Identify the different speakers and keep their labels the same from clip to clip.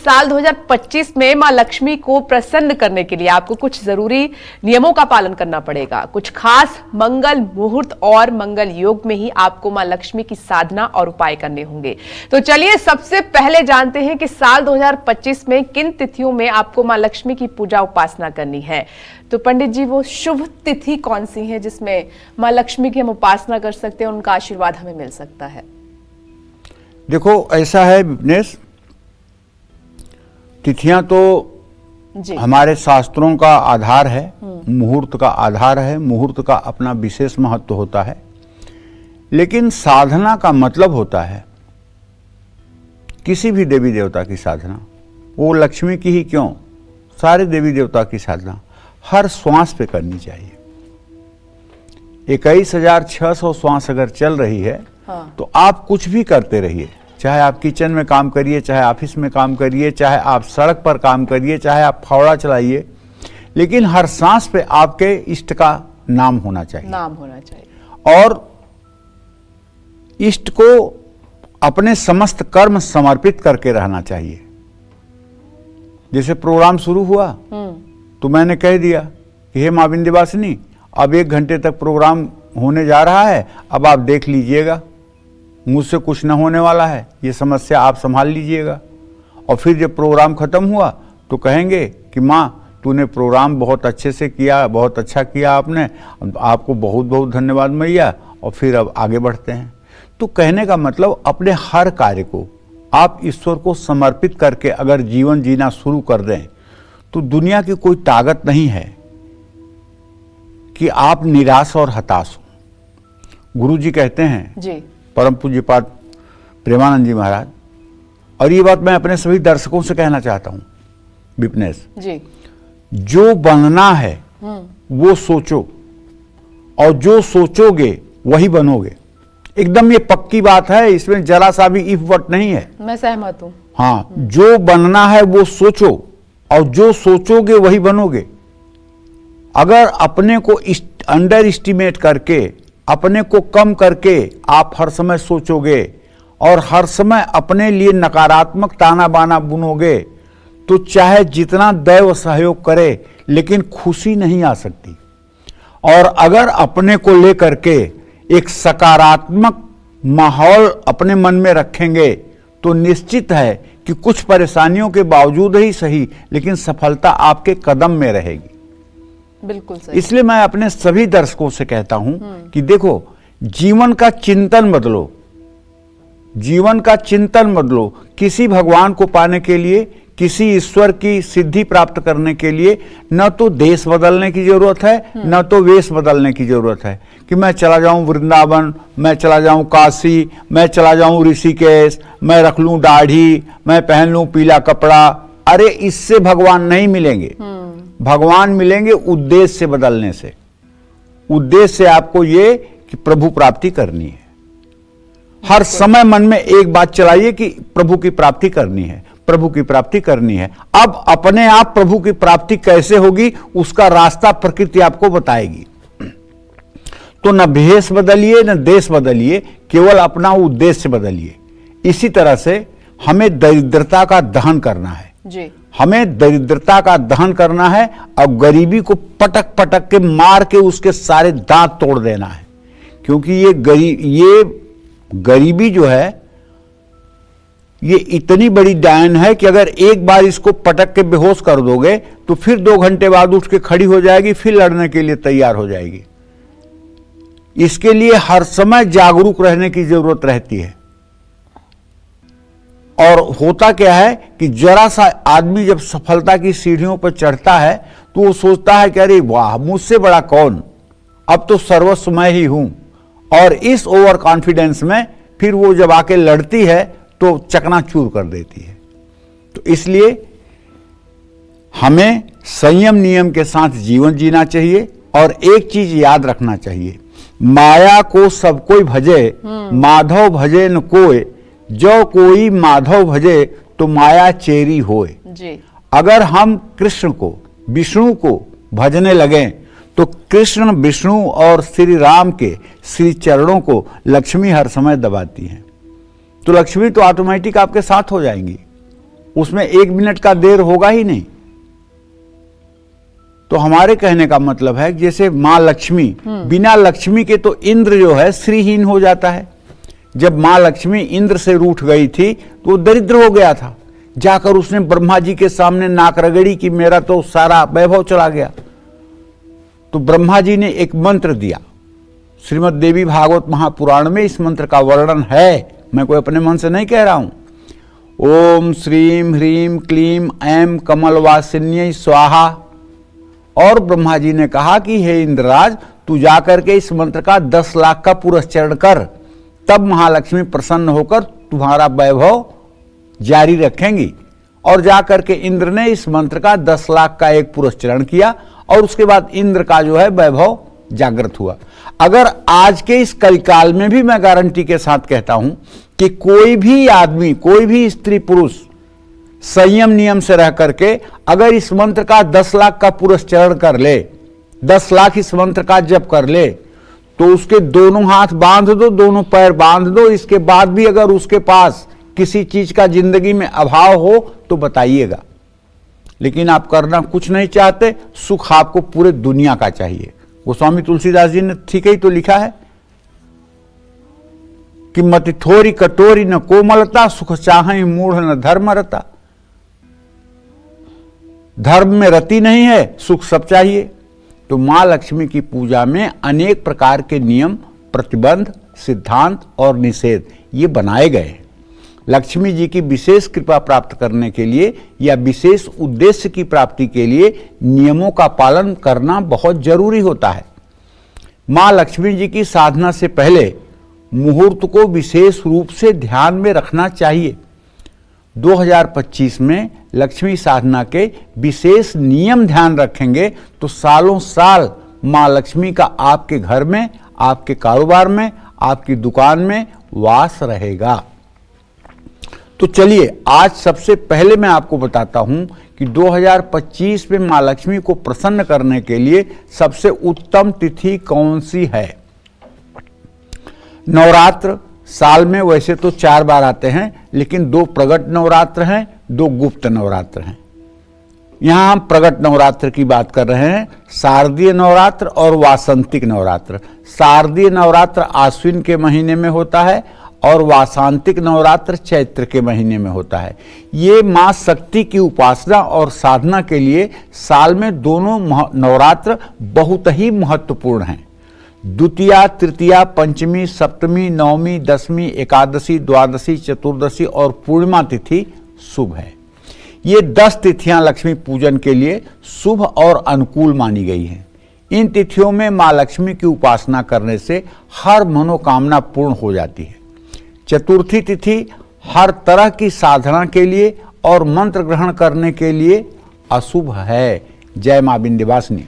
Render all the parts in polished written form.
Speaker 1: साल 2025 में मां लक्ष्मी को प्रसन्न करने के लिए आपको कुछ जरूरी नियमों का पालन करना पड़ेगा। कुछ खास मंगल मुहूर्त और मंगल योग में ही आपको मां लक्ष्मी की साधना और उपाय करने होंगे। तो चलिए सबसे पहले जानते हैं कि साल 2025 में किन तिथियों में आपको मां लक्ष्मी की पूजा उपासना करनी है। तो पंडित जी, वो शुभ तिथि कौन सी है जिसमें मां लक्ष्मी की हम उपासना कर सकते हैं, उनका आशीर्वाद हमें मिल सकता है?
Speaker 2: देखो, ऐसा है विपनेश, तिथियां तो हमारे शास्त्रों का आधार है, मुहूर्त का आधार है, मुहूर्त का अपना विशेष महत्व होता है। लेकिन साधना का मतलब होता है किसी भी देवी देवता की साधना, वो लक्ष्मी की ही क्यों, सारे देवी देवता की साधना हर श्वास पे करनी चाहिए। 21,600 श्वास अगर चल रही है तो आप कुछ भी करते रहिए, चाहे आप किचन में काम करिए, चाहे ऑफिस में काम करिए, चाहे आप सड़क पर काम करिए, चाहे आप फावड़ा चलाइए, लेकिन हर सांस पे आपके इष्ट का नाम होना चाहिए। और इष्ट को अपने समस्त कर्म समर्पित करके रहना चाहिए। जैसे प्रोग्राम शुरू हुआ तो मैंने कह दिया कि हे मां विंध्यवासिनी, अब 1 घंटे तक प्रोग्राम होने जा रहा है, अब आप देख लीजिएगा, मुझसे कुछ न होने वाला है, ये समस्या आप संभाल लीजिएगा। और फिर जब प्रोग्राम खत्म हुआ तो कहेंगे कि माँ तूने प्रोग्राम बहुत अच्छे से किया, बहुत अच्छा किया आपने, आपको बहुत बहुत धन्यवाद मैया। और फिर अब आगे बढ़ते हैं। तो कहने का मतलब अपने हर कार्य को आप ईश्वर को समर्पित करके अगर जीवन जीना शुरू कर दें तो दुनिया की कोई ताकत नहीं है कि आप निराश और हताश हो। गुरु जी कहते हैं जी, परम पूज्यपाद प्रेमानंद जी महाराज, और ये बात मैं अपने सभी दर्शकों से कहना चाहता हूं विपनेश जी, जो बनना है वो सोचो, और जो सोचोगे वही बनोगे। एकदम ये पक्की बात है, इसमें जरा सा भी इफ वट नहीं है। मैं सहमत हूं। हाँ, जो बनना है वो सोचो, और जो सोचोगे वही बनोगे। अगर अपने को अंडर एस्टिमेट करके, अपने को कम करके आप हर समय सोचोगे और हर समय अपने लिए नकारात्मक ताना बाना बुनोगे तो चाहे जितना दैव सहयोग करे लेकिन खुशी नहीं आ सकती। और अगर अपने को लेकर के एक सकारात्मक माहौल अपने मन में रखेंगे तो निश्चित है कि कुछ परेशानियों के बावजूद ही सही, लेकिन सफलता आपके कदम में रहेगी। बिल्कुल सही। इसलिए मैं अपने सभी दर्शकों से कहता हूं कि देखो, जीवन का चिंतन बदलो, जीवन का चिंतन बदलो। किसी भगवान को पाने के लिए, किसी ईश्वर की सिद्धि प्राप्त करने के लिए न तो देश बदलने की जरूरत है, न तो वेश बदलने की जरूरत है कि मैं चला जाऊं वृंदावन, मैं चला जाऊं काशी, मैं चला जाऊं ऋषिकेश, मैं रख लूं दाढ़ी, मैं पहन लूं पीला कपड़ा। अरे इससे भगवान नहीं मिलेंगे। भगवान मिलेंगे उद्देश्य से बदलने से। उद्देश्य से आपको ये कि प्रभु प्राप्ति करनी है। हर समय मन में एक बात चलाइए कि प्रभु की प्राप्ति करनी है, प्रभु की प्राप्ति करनी है। अब अपने आप प्रभु की प्राप्ति कैसे होगी उसका रास्ता प्रकृति आपको बताएगी। तो न भेष बदलिए न देश बदलिए, केवल अपना उद्देश्य बदलिए। इसी तरह से हमें दरिद्रता का दहन करना है जी। हमें दरिद्रता का दहन करना है और गरीबी को पटक पटक के मार के उसके सारे दांत तोड़ देना है। क्योंकि ये गरीबी जो है ये इतनी बड़ी डायन है कि अगर एक बार इसको पटक के बेहोश कर दोगे तो फिर 2 घंटे बाद उठ के खड़ी हो जाएगी, फिर लड़ने के लिए तैयार हो जाएगी। इसके लिए हर समय जागरूक रहने की जरूरत रहती है। और होता क्या है कि जरा सा आदमी जब सफलता की सीढ़ियों पर चढ़ता है तो वो सोचता है कि अरे वाह, मुझसे बड़ा कौन, अब तो सर्वस्व मैं ही हूं। और इस ओवर कॉन्फिडेंस में फिर वो जब आके लड़ती है तो चकनाचूर कर देती है। तो इसलिए हमें संयम नियम के साथ जीवन जीना चाहिए। और एक चीज याद रखना चाहिए, माया को सब कोई भजे, माधव भजे न कोय, जो कोई माधव भजे तो माया चेरी होए जी। अगर हम कृष्ण को, विष्णु को भजने लगें तो कृष्ण, विष्णु और श्री राम के श्री चरणों को लक्ष्मी हर समय दबाती हैं। तो लक्ष्मी तो ऑटोमेटिक आपके साथ हो जाएंगी। उसमें 1 मिनट का देर होगा ही नहीं। तो हमारे कहने का मतलब है जैसे मां लक्ष्मी, बिना लक्ष्मी के तो इंद्र जो है श्रीहीन हो जाता है। जब मां लक्ष्मी इंद्र से रूठ गई थी तो वो दरिद्र हो गया था। जाकर उसने ब्रह्मा जी के सामने नाक रगड़ी कि मेरा तो सारा वैभव चला गया। तो ब्रह्मा जी ने एक मंत्र दिया, श्रीमद् देवी भागवत महापुराण में इस मंत्र का वर्णन है, मैं कोई अपने मन से नहीं कह रहा हूं। ओम श्रीम ह्रीम क्लीम ऐम कमलवासिन्यै स्वाहा। और ब्रह्मा जी ने कहा कि हे इंद्रराज, तू जाकर के इस मंत्र का 10 लाख का पुरस्चरण कर, तब महालक्ष्मी प्रसन्न होकर तुम्हारा वैभव जारी रखेंगी। और जाकर के इंद्र ने इस मंत्र का 10 लाख का एक पुरस्चरण किया और उसके बाद इंद्र का जो है वैभव जागृत हुआ। अगर आज के इस कलिकाल में भी मैं गारंटी के साथ कहता हूं कि कोई भी आदमी, कोई भी स्त्री पुरुष संयम नियम से रह करके अगर इस मंत्र का 10 लाख का पुरस्चरण कर ले, 10 लाख इस मंत्र का जप कर ले, तो उसके दोनों हाथ बांध दो, दोनों पैर बांध दो। इसके बाद भी अगर उसके पास किसी चीज का जिंदगी में अभाव हो तो बताइएगा। लेकिन आप करना कुछ नहीं चाहते, सुख आपको पूरे दुनिया का चाहिए। गोस्वामी तुलसीदास जी ने ठीक ही तो लिखा है कि मति थोरी कटोरी न कोमलता, सुख चाहे मूढ़ न धर्म रता। धर्म में रति नहीं है, सुख सब चाहिए। तो मां लक्ष्मी की पूजा में अनेक प्रकार के नियम, प्रतिबंध, सिद्धांत और निषेध ये बनाए गए हैं। लक्ष्मी जी की विशेष कृपा प्राप्त करने के लिए या विशेष उद्देश्य की प्राप्ति के लिए नियमों का पालन करना बहुत जरूरी होता है। मां लक्ष्मी जी की साधना से पहले मुहूर्त को विशेष रूप से ध्यान में रखना चाहिए। 2025 में लक्ष्मी साधना के विशेष नियम ध्यान रखेंगे तो सालों साल मां लक्ष्मी का आपके घर में, आपके कारोबार में, आपकी दुकान में वास रहेगा। तो चलिए आज सबसे पहले मैं आपको बताता हूं कि 2025 में मां लक्ष्मी को प्रसन्न करने के लिए सबसे उत्तम तिथि कौन सी है। नवरात्र साल में वैसे तो 4 बार आते हैं, लेकिन 2 प्रगट नवरात्र हैं, 2 गुप्त नवरात्र हैं। यहां हम प्रगट नवरात्र की बात कर रहे हैं, शारदीय नवरात्र और वासंतिक नवरात्र। शारदीय नवरात्र आश्विन के महीने में होता है और वासंतिक नवरात्र चैत्र के महीने में होता है। ये मां शक्ति की उपासना और साधना के लिए साल में दोनों नवरात्र बहुत ही महत्वपूर्ण हैं। द्वितीया, तृतीया, पंचमी, सप्तमी, नवमी, दशमी, एकादशी, द्वादशी, चतुर्दशी और पूर्णिमा तिथि शुभ है। ये 10 तिथियां लक्ष्मी पूजन के लिए शुभ और अनुकूल मानी गई हैं। इन तिथियों में मां लक्ष्मी की उपासना करने से हर मनोकामना पूर्ण हो जाती है। चतुर्थी तिथि हर तरह की साधना के लिए और मंत्र ग्रहण करने के लिए अशुभ है। जय मां विंध्यवासिनी।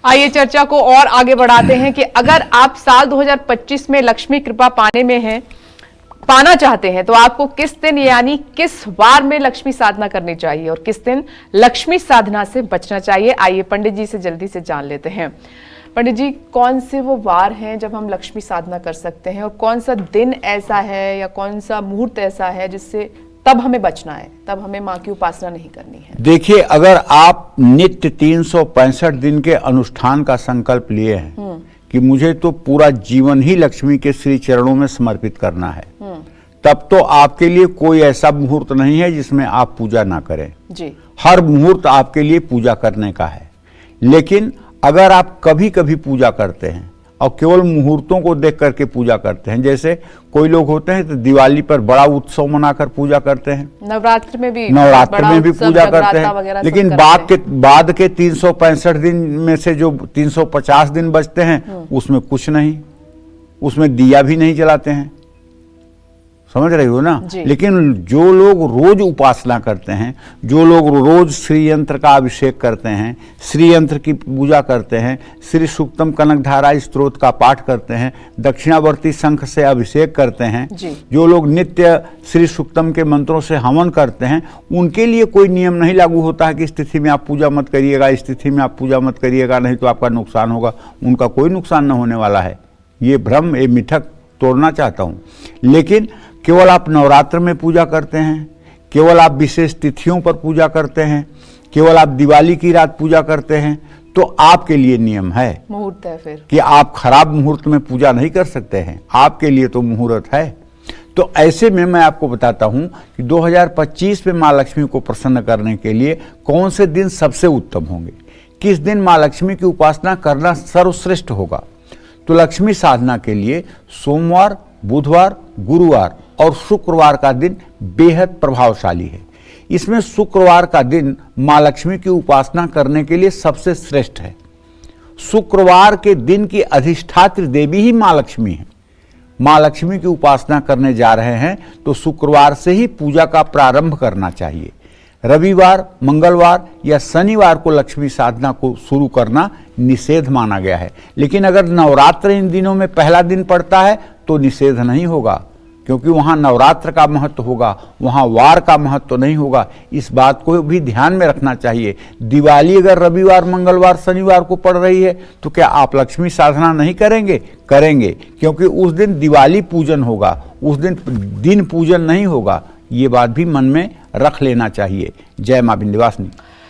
Speaker 1: आइए चर्चा को और आगे बढ़ाते हैं कि अगर आप साल 2025 में लक्ष्मी कृपा पाना चाहते हैं तो आपको किस दिन यानी किस वार में लक्ष्मी साधना करनी चाहिए और किस दिन लक्ष्मी साधना से बचना चाहिए। आइए पंडित जी से जल्दी से जान लेते हैं। पंडित जी, कौन से वो वार हैं जब हम लक्ष्मी साधना कर सकते हैं और कौन सा दिन ऐसा है या कौन सा मुहूर्त ऐसा है जिससे तब हमें बचना है, तब हमें मां की उपासना नहीं करनी है?
Speaker 2: देखिए, अगर आप नित्य 365 दिन के अनुष्ठान का संकल्प लिए हैं कि मुझे तो पूरा जीवन ही लक्ष्मी के श्री चरणों में समर्पित करना है, तब तो आपके लिए कोई ऐसा मुहूर्त नहीं है जिसमें आप पूजा ना करें
Speaker 1: जी।
Speaker 2: हर मुहूर्त आपके लिए पूजा करने का है। लेकिन अगर आप कभी कभी पूजा करते हैं और केवल मुहूर्तों को देख करके पूजा करते हैं, जैसे कोई लोग होते हैं तो दिवाली पर बड़ा उत्सव मनाकर पूजा करते हैं,
Speaker 1: नवरात्र में भी
Speaker 2: पूजा करते हैं, लेकिन बाद के 365 दिन में से जो 350 दिन बचते हैं उसमें कुछ नहीं, उसमें दिया भी नहीं जलाते हैं। समझ रही हो ना? लेकिन जो लोग रोज उपासना करते हैं, जो लोग रोज श्री यंत्र का अभिषेक करते हैं, श्री यंत्र की पूजा करते हैं, श्री सूक्तम कनकधारा स्तोत्र का पाठ करते हैं, दक्षिणावर्ती शंख से अभिषेक करते हैं, जो लोग नित्य श्री सूक्तम के मंत्रों से हवन करते हैं, उनके लिए कोई नियम नहीं लागू होता है कि इस तिथि में आप पूजा मत करिएगा, इस तिथि में आप पूजा मत करिएगा, नहीं तो आपका नुकसान होगा। उनका कोई नुकसान न होने वाला है। ये भ्रम, ये मिथक तोड़ना चाहता हूँ। लेकिन केवल आप नवरात्र में पूजा करते हैं, केवल आप विशेष तिथियों पर पूजा करते हैं, केवल आप दिवाली की रात पूजा करते हैं, तो आपके लिए नियम है
Speaker 1: मुहूर्त है फिर
Speaker 2: कि आप खराब मुहूर्त में पूजा नहीं कर सकते हैं। आपके लिए तो मुहूर्त है। तो ऐसे में मैं आपको बताता हूं कि 2025 में माँ लक्ष्मी को प्रसन्न करने के लिए कौन से दिन सबसे उत्तम होंगे, किस दिन माँ लक्ष्मी की उपासना करना सर्वश्रेष्ठ होगा। तो लक्ष्मी साधना के लिए सोमवार, बुधवार, गुरुवार और शुक्रवार का दिन बेहद प्रभावशाली है। इसमें शुक्रवार का दिन माँ लक्ष्मी की उपासना करने के लिए सबसे श्रेष्ठ है। शुक्रवार के दिन की अधिष्ठात्री देवी ही माँ लक्ष्मी है। माँ लक्ष्मी की उपासना करने जा रहे हैं तो शुक्रवार से ही पूजा का प्रारंभ करना चाहिए। रविवार, मंगलवार या शनिवार को लक्ष्मी साधना को शुरू करना निषेध माना गया है। लेकिन अगर नवरात्र इन दिनों में पहला दिन पड़ता है तो निषेध नहीं होगा, क्योंकि वहाँ नवरात्र का महत्व होगा, वहाँ वार का महत्व नहीं होगा। इस बात को भी ध्यान में रखना चाहिए। दिवाली अगर रविवार, मंगलवार, शनिवार को पड़ रही है तो क्या आप लक्ष्मी साधना नहीं करेंगे? करेंगे, क्योंकि उस दिन दिवाली पूजन होगा, उस दिन पूजन नहीं होगा। ये बात भी मन में रख लेना चाहिए। जय मां विंध्यवासिनी।